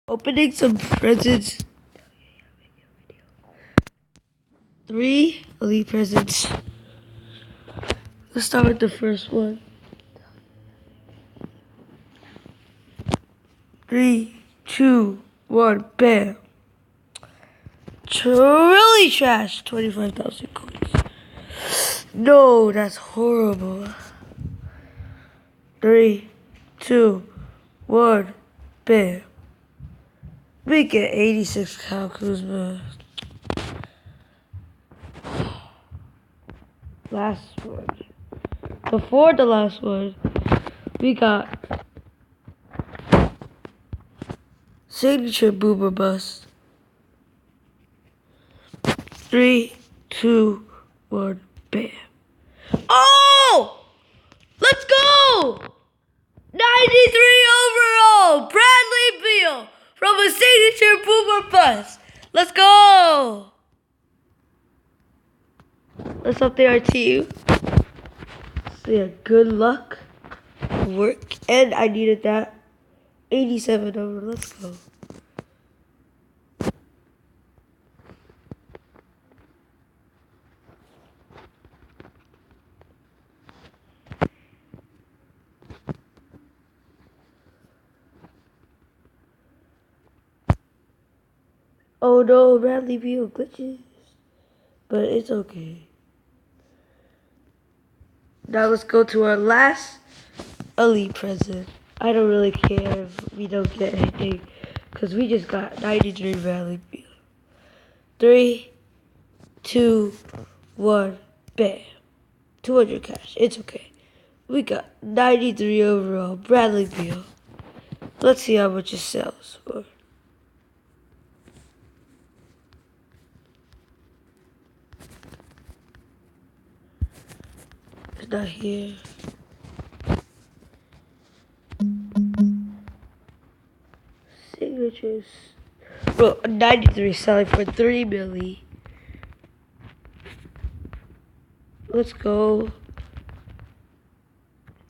Opening some presents. 3 elite presents. Let's start with the first one. 3, 2, 1, bam. Really trash. 25,000 coins. No, that's horrible. 3, 2, 1, bam. We get 86 Kyle Kuzma. Last one. Before the last one, we got signature boomer bust. 3, 2, 1, bam. Oh! Let's go! 93 overall, Bradley Beal from a signature boomer bust. Let's go! Let's update our team. So yeah, good luck, work, and I needed that. 87 over, let's go. Oh no, Bradley Beal glitches. But it's okay. Now let's go to our last elite present. I don't really care if we don't get anything, because we just got 93 Bradley Beal. 3, 2, 1, bam. 200 cash. It's okay. We got 93 overall Bradley Beal. Let's see how much it sells for. It's not here. Signatures. Bro, 93 selling for 3 milli. Let's go.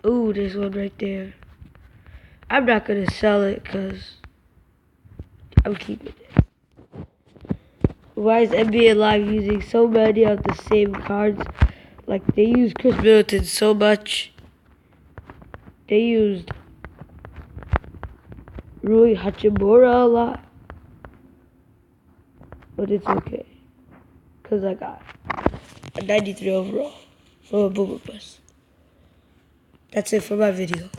Ooh, there's one right there. I'm not gonna sell it because I'm keeping it. Why is NBA Live using so many of the same cards? Like, they use Chris Middleton so much. They used Rui Hachimura a lot. But it's okay. Because I got a 93 overall from a boomer bust. That's it for my video.